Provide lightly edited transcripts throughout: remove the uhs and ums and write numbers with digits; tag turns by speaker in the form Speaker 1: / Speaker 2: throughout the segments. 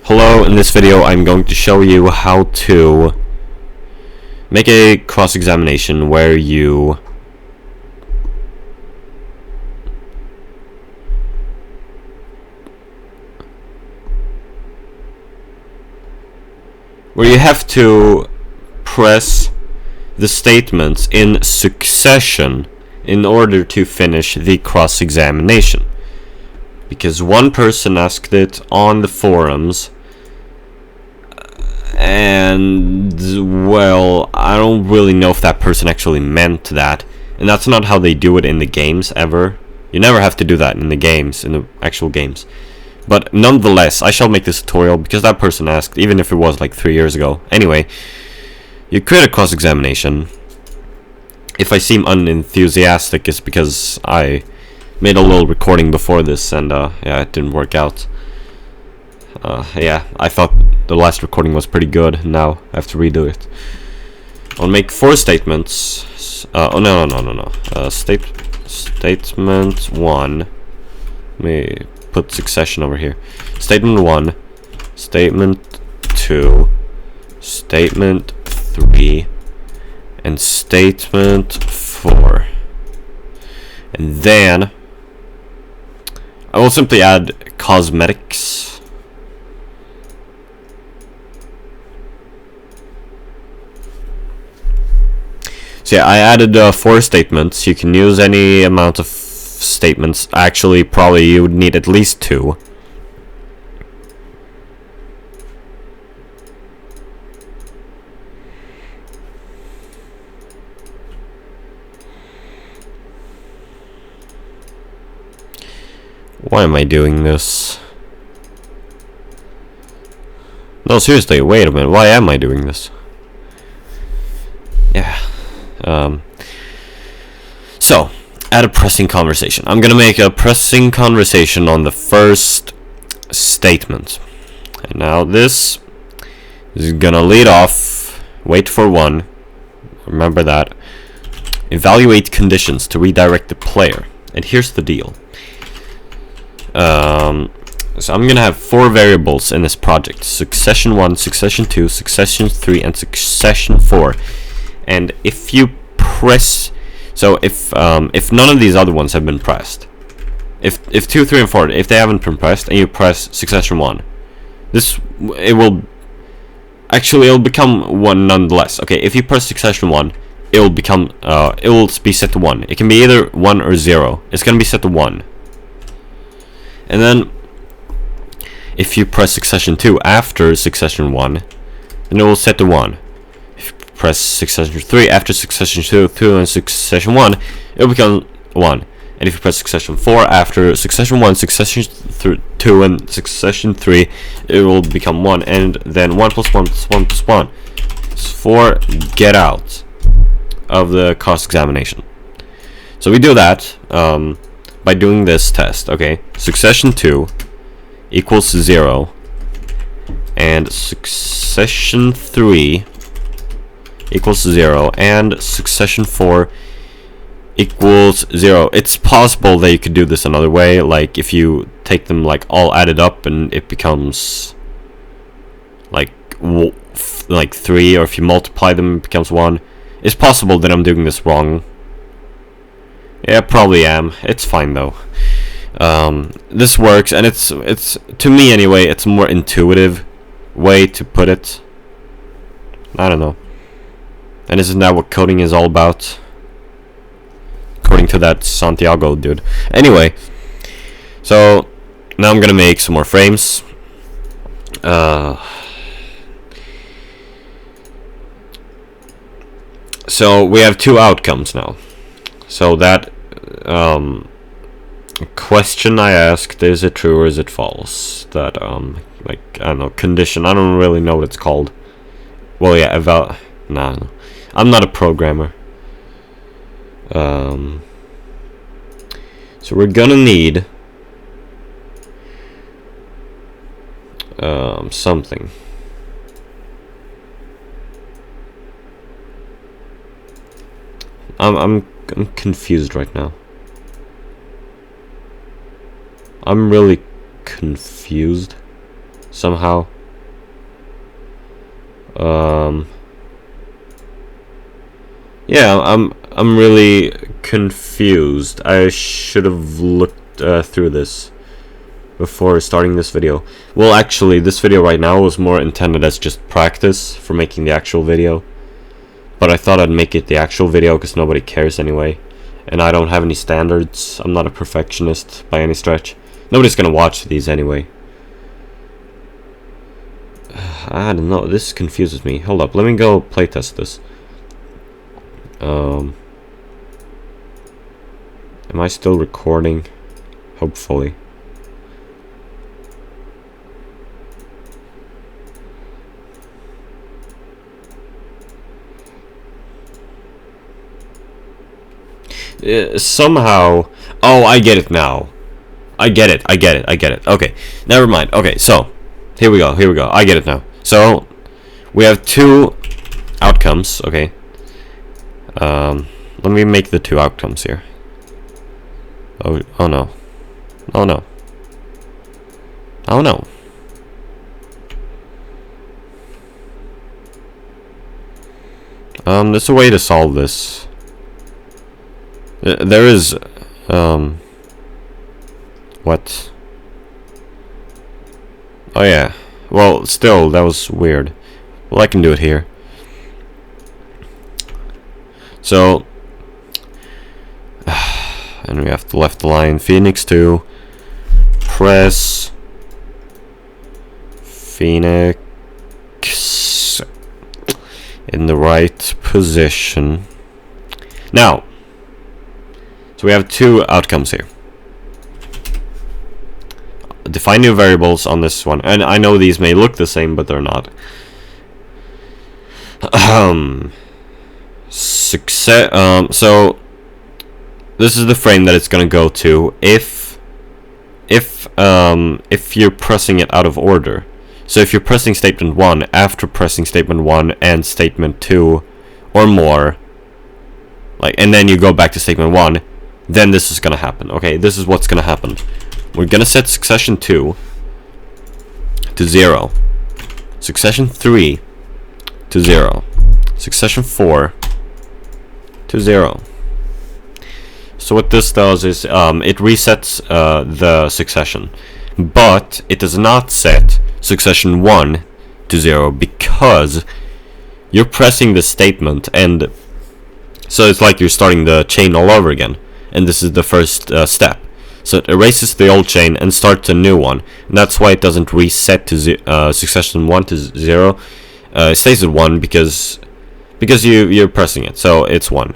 Speaker 1: Hello, in this video I'm going to show you how to make a cross-examination where you have to press the statements in succession in order to finish the cross-examination. Because one person asked it on the forums, and well, I don't really know if that person actually meant that, and that's not how they do it in the games ever. You never have to do that in the games, in the actual games. But nonetheless, I shall make this tutorial because that person asked, even if it was like 3 years ago. Anyway, you create a cross-examination. If I seem unenthusiastic, it's because I made a little recording before this, and yeah, it didn't work out. Yeah, I thought the last recording was pretty good. Now I have to redo it. I'll make 4 statements. Oh no. Statement 1. Let me put succession over here. Statement 1, statement 2, statement 3, and statement 4. And then I will simply add cosmetics. So yeah, I added 4 statements. You can use any amount of statements. Actually, probably you would need at least 2. Why am I doing this? No, seriously, wait a minute. Why am I doing this? Yeah. So, add a pressing conversation. I'm gonna make a pressing conversation on the first statement. And now this is gonna lead off. Wait for 1. Remember that. Evaluate conditions to redirect the player. And here's the deal. So I'm gonna have 4 variables in this project: succession 1, succession 2, succession 3, and succession 4. And if you press, so if none of these other ones have been pressed, if 2, 3, and 4, if they haven't been pressed, and you press succession 1, it'll become 1 nonetheless. Okay, if you press succession 1, it will be set to 1. It can be either 1 or 0. It's gonna be set to 1. And then if you press succession 2 after succession 1, then it will set to 1. If you press succession 3 after succession 2 and succession 1, it will become 1. And if you press succession 4 after succession 1, succession 2, and succession 3, it will become 1. And then 1 plus 1 plus 1 plus 1 is 4. Get out of the cross-examination. So we do that by doing this test. Okay, succession 2 equals 0, and succession 3 equals 0, and succession 4 equals 0. It's possible that you could do this another way, like if you take them like all added up and it becomes like 3, or if you multiply them it becomes 1. It's possible that I'm doing this wrong. Yeah, probably am. It's fine though. This works, and it's to me anyway, it's a more intuitive way to put it. I don't know. And isn't that what coding is all about? According to that Santiago dude. Anyway, so now I'm gonna make some more frames. So we have 2 outcomes now. So that question I asked, is it true or is it false? That like, I don't know, condition, I don't really know what it's called. Well, yeah, no, I'm not a programmer. So we're gonna need something. I'm confused right now. I'm really confused somehow. Yeah, I'm really confused. I should have looked through this before starting this video. Well, actually, this video right now was more intended as just practice for making the actual video. But I thought I'd make it the actual video because nobody cares anyway. And I don't have any standards. I'm not a perfectionist by any stretch. Nobody's gonna watch these anyway. I don't know. This confuses me. Hold up. Let me go playtest this. Am I still recording? Hopefully. Somehow. Oh, I get it now. I get it. Okay, never mind. Okay, so here we go. I get it now. So we have two outcomes. Okay. Let me make the two outcomes here. Oh no. Oh no. Oh no. There's a way to solve this. There is, what? Oh yeah. Well, still, that was weird. Well, I can do it here. So, and we have to left align Phoenix to press Phoenix in the right position. Now, so we have two outcomes here. Define new variables on this one, and I know these may look the same, but they're not. So this is the frame that it's gonna go to if you're pressing it out of order. So if you're pressing statement 1 after pressing statement 1 and statement 2 or more, like, and then you go back to statement 1, then this is gonna happen. Okay, this is what's gonna happen. We're gonna set succession 2 to 0, succession 3 to 0, succession 4 to 0. So what this does is it resets the succession, but it does not set succession 1 to 0 because you're pressing the statement, and so it's like you're starting the chain all over again, and this is the first step. So it erases the old chain and starts a new one, and that's why it doesn't reset to succession 1 to 0. It stays at 1 because you're pressing it, so it's 1.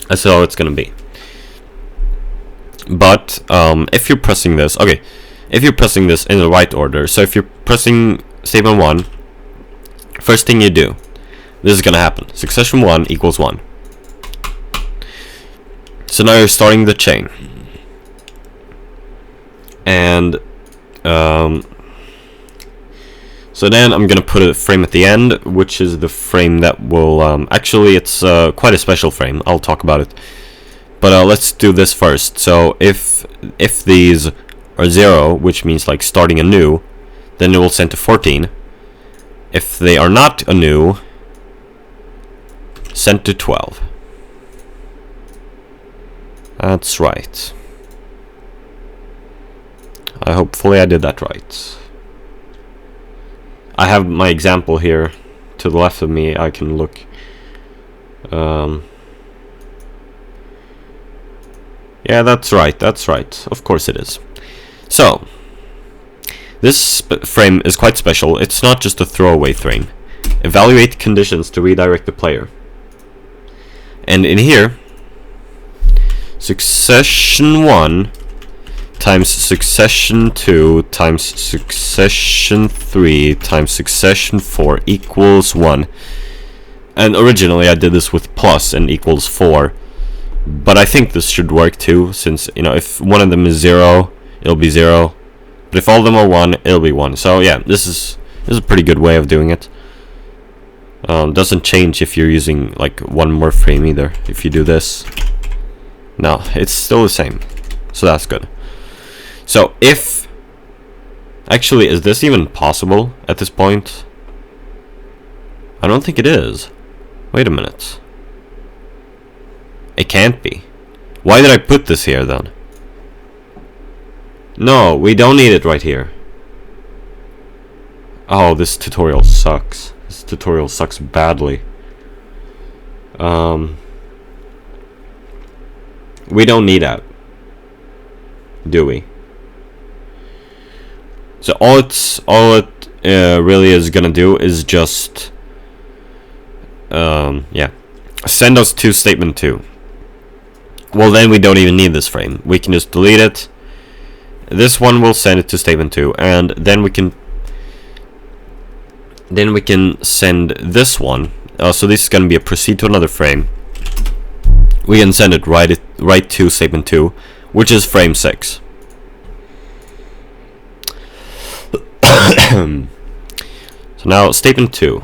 Speaker 1: That's how it's gonna be. But if you're pressing this, okay, if you're pressing this in the right order, so if you're pressing statement 1, first thing you do, this is gonna happen. Succession 1 equals 1. So now you're starting the chain, and so then I'm gonna put a frame at the end, which is the frame that will actually, it's quite a special frame. I'll talk about it, but let's do this first. So if these are 0, which means like starting anew, then it will send to 14. If they are not anew, send to 12. That's right. Hopefully I did that right. I have my example here to the left of me. I can look. Yeah, that's right. Of course it is. So this frame is quite special. It's not just a throwaway frame. Evaluate conditions to redirect the player. And in here, succession 1 times succession 2 times succession 3 times succession 4 equals 1. And originally I did this with plus and equals 4, but I think this should work too, since, you know, if one of them is 0, it'll be 0, but if all of them are 1, it'll be 1. So yeah, this is a pretty good way of doing it. Doesn't change if you're using like one more frame either. If you do this, no, it's still the same, so that's good. So if, actually, is this even possible at this point? I don't think it is. Wait a minute. It can't be. Why did I put this here then? No, we don't need it right here. Oh, this tutorial sucks. This tutorial sucks badly. We don't need that, do we? So all it really is gonna do is just yeah, send us to statement 2. Well, then we don't even need this frame. We can just delete it. This one will send it to statement 2, and then we can send this one. So this is gonna be a proceed to another frame. We can send it right to statement 2, which is frame 6. So now statement 2.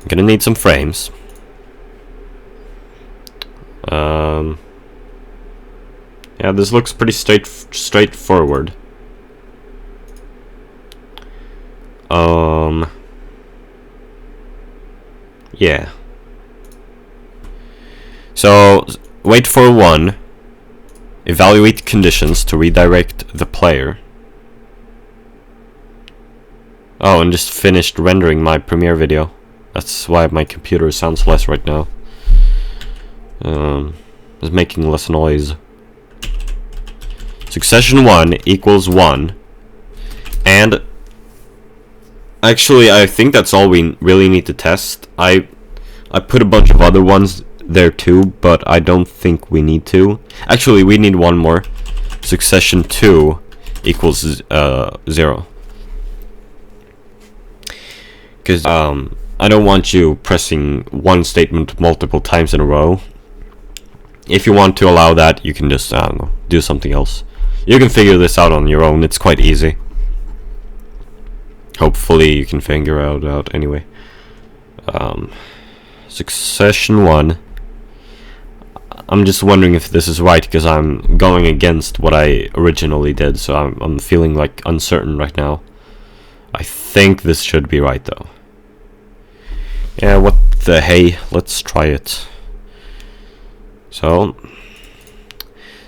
Speaker 1: I'm gonna need some frames. Yeah, this looks pretty straightforward. Yeah. So wait for 1. Evaluate conditions to redirect the player. Oh, and just finished rendering my Premiere video. That's why my computer sounds less right now. It's making less noise. Succession 1 equals 1. And actually, I think that's all we really need to test. I put a bunch of other ones there too, but I don't think we need to. Actually, we need one more. Succession 2 equals 0. Because I don't want you pressing one statement multiple times in a row. If you want to allow that, you can just do something else. You can figure this out on your own. It's quite easy. Hopefully you can figure it out anyway. Succession 1. I'm just wondering if this is right, because I'm going against what I originally did, so I'm feeling like uncertain right now. I think this should be right though. Yeah, what the hey, let's try it. So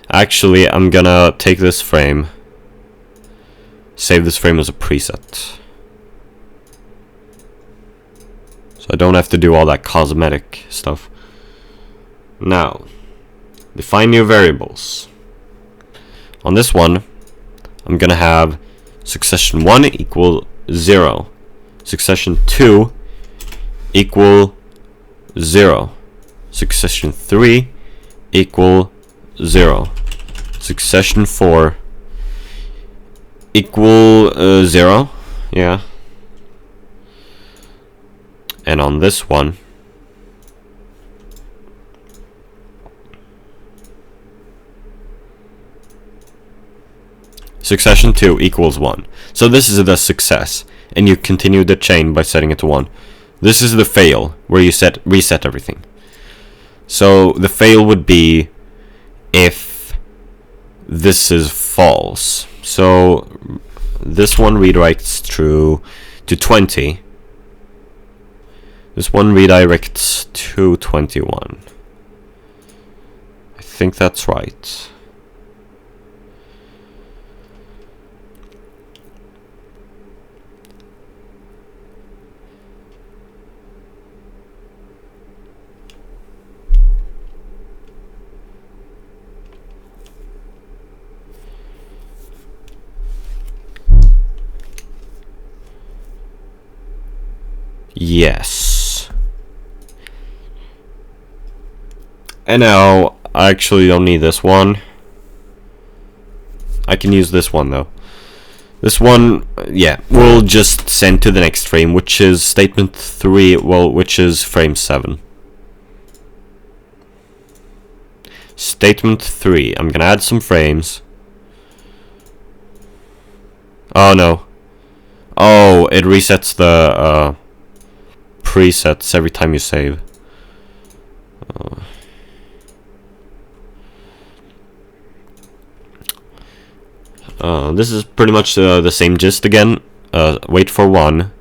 Speaker 1: actually, I'm gonna take this frame, save this frame as a preset, so I don't have to do all that cosmetic stuff. Now, define new variables. On this one, I'm gonna have succession 1 equal 0, succession 2 equal 0, succession 3 equal 0, succession 4 equal 0, yeah. And on this one, succession 2 equals 1. So this is the success, and you continue the chain by setting it to 1. This is the fail, where you reset everything. So the fail would be if this is false. So this one redirects true to 20. This one redirects to 21. I think that's right. Yes. And now, I actually don't need this one. I can use this one though. This one, yeah, we'll just send to the next frame, which is statement 3, well, which is frame 7. Statement 3, I'm gonna add some frames. Oh no. Oh, it resets the presets every time you save. This is pretty much the same gist again. Wait for 1.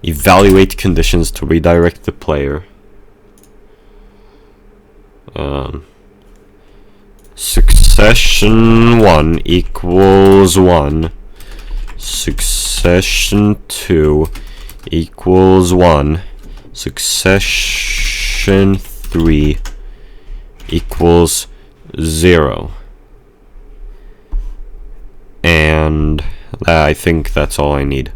Speaker 1: Evaluate conditions to redirect the player. Succession 1 equals 1. Succession 2 equals 1. Succession 3 equals 0. And I think that's all I need.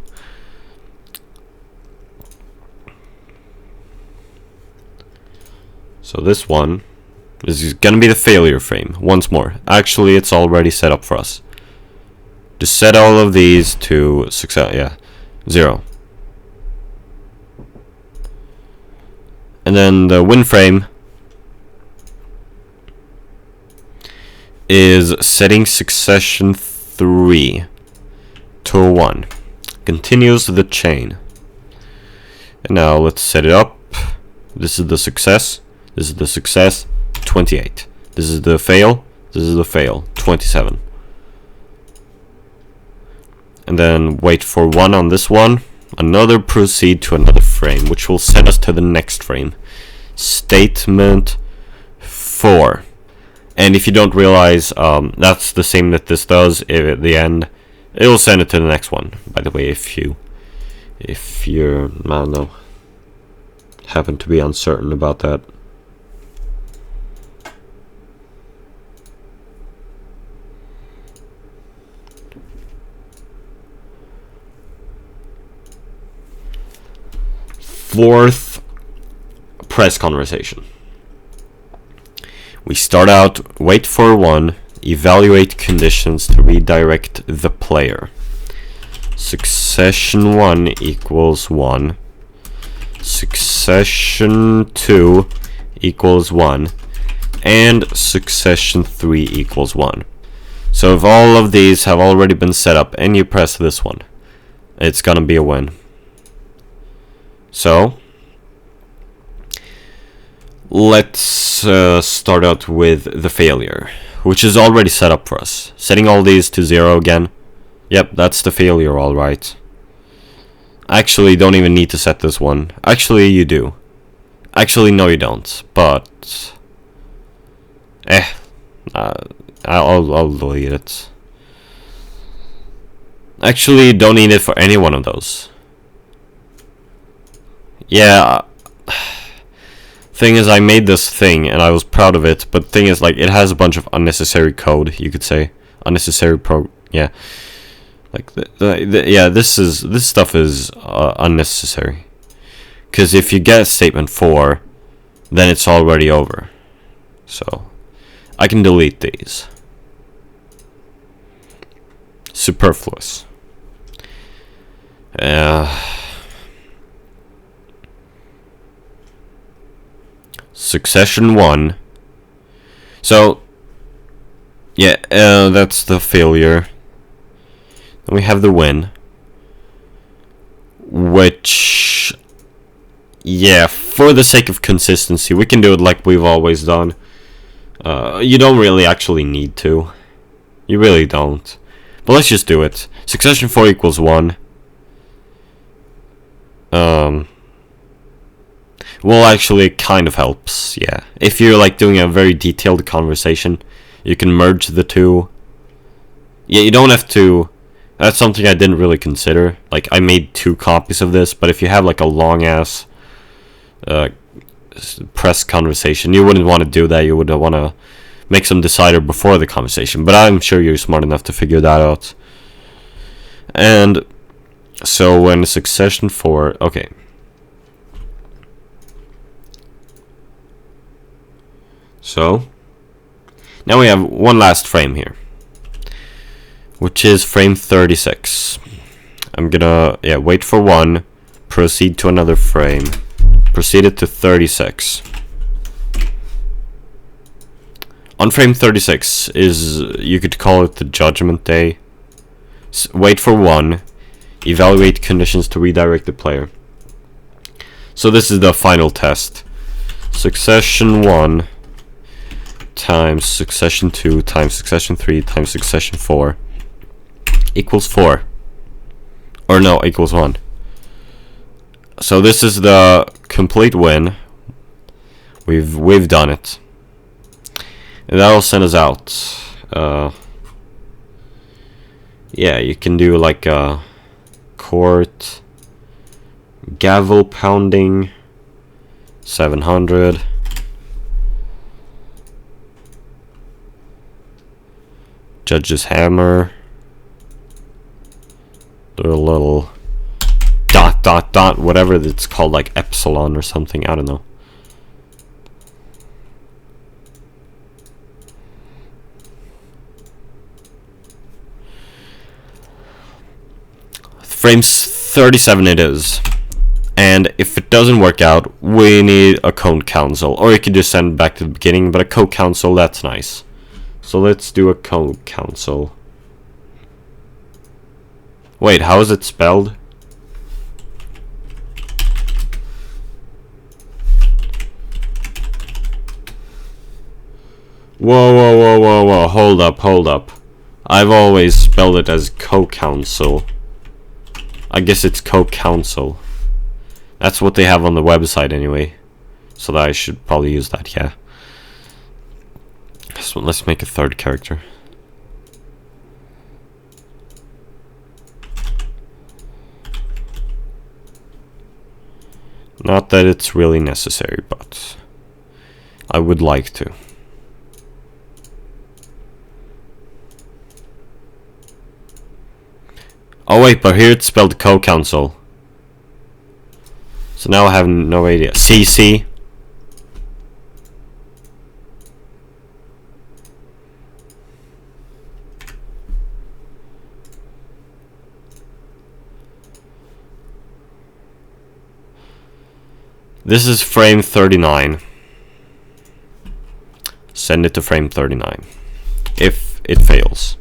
Speaker 1: So this one is gonna be the failure frame once more. Actually, it's already set up for us. Just set all of these to success. Yeah, 0. And then the win frame is setting succession 3 to 1. Continues the chain. And now let's set it up. This is the success. This is the success. 28. This is the fail. This is the fail. 27. And then wait for 1 on this one. Another proceed to another frame, which will send us to the next frame. Statement 4. And if you don't realize, that's the same that this does. If at the end, it will send it to the next one. By the way, if you're, I don't know, happen to be uncertain about that. Fourth press conversation. We start out, wait for 1, evaluate conditions to redirect the player. Succession 1 equals 1. Succession 2 equals 1. And succession 3 equals 1. So if all of these have already been set up and you press this one, it's gonna be a win. So let's start out with the failure, which is already set up for us. Setting all these to 0 again. Yep, that's the failure, alright. Actually, don't even need to set this one. Actually, you do. Actually, no you don't, but I'll delete it. Actually, don't need it for any one of those. Yeah, thing is, I made this thing and I was proud of it, but thing is, like, it has a bunch of unnecessary code, you could say. Unnecessary yeah. Like, yeah, this stuff is unnecessary. Because if you get statement 4, then it's already over. So, I can delete these. Superfluous. Succession 1. So, yeah, that's the failure. Then we have the win. Which, yeah, for the sake of consistency, we can do it like we've always done. You don't really actually need to. You really don't. But let's just do it. Succession 4 equals 1. Well, actually, it kind of helps, yeah. If you're, like, doing a very detailed conversation, you can merge the two. Yeah, you don't have to... That's something I didn't really consider. Like, I made 2 copies of this, but if you have, like, a long-ass press conversation, you wouldn't want to do that. You would want to make some decider before the conversation. But I'm sure you're smart enough to figure that out. And so when succession 4... Okay. So, now we have one last frame here, which is frame 36. I'm gonna, wait for 1, proceed to another frame, proceed it to 36. On frame 36 is, you could call it the judgment day. Wait for 1, evaluate conditions to redirect the player. So this is the final test. Succession 1 times succession 2 times succession 3 times succession 4 equals 4. Or no, equals 1. So this is the complete win. We've done it. And that'll send us out. Yeah, you can do like a court, gavel pounding, 700. Judge's hammer. Do a little dot dot dot, whatever it's called, like epsilon or something, I don't know. Frames 37 it is. And if it doesn't work out, we need a code cancel. Or you could just send it back to the beginning, but a code cancel, that's nice. So let's do a code cancel. Wait, how is it spelled? Whoa, hold up. I've always spelled it as co-counsel. I guess it's co-counsel. That's what they have on the website anyway. So that I should probably use that, yeah. So let's make a third character. Not that it's really necessary, but I would like to. Oh wait, but here it's spelled co-counsel. So now I have no idea. CC. This is frame 39. Send it to frame 39. If it fails.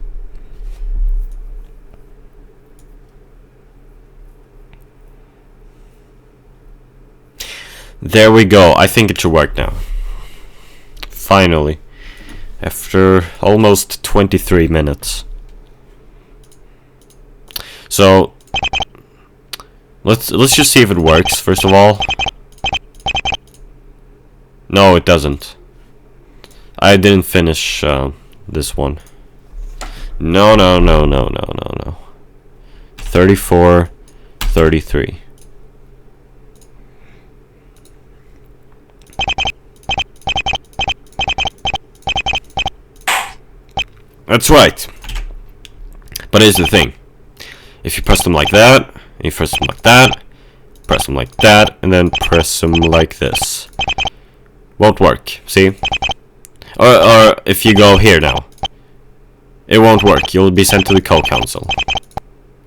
Speaker 1: There we go. I think it should work now. Finally. After almost 23 minutes. So let's just see if it works first of all. No, it doesn't. I didn't finish this one. No. 34, 33. That's right. But here's the thing. If you press them like that, you press them like that, press them like that, and then press them like this. Won't work, see? Or if you go here now, it won't work. You'll be sent to the co-counsel.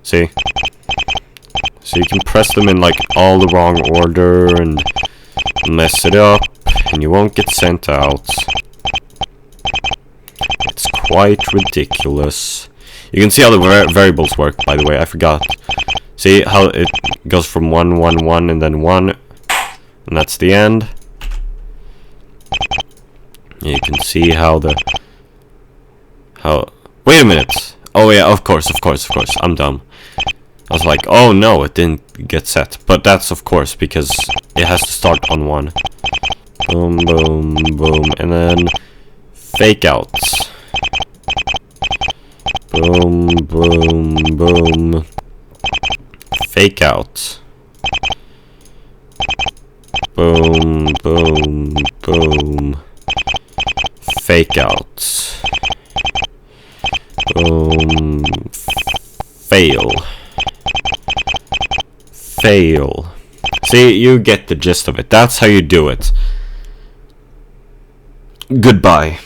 Speaker 1: See? So you can press them in like all the wrong order and mess it up, and you won't get sent out. It's quite ridiculous. You can see how the variables work, by the way, I forgot. See how it goes from 1, 1, 1, and then 1, and that's the end. You can see how wait a minute. Oh yeah, of course, I'm dumb. I was like, oh no, it didn't get set. But that's of course because it has to start on 1. Boom, boom, boom, and then fake outs. Boom, boom, boom. Fake out. Boom, boom, boom. Fake out. Boom. Fail. Fail. See, you get the gist of it. That's how you do it. Goodbye.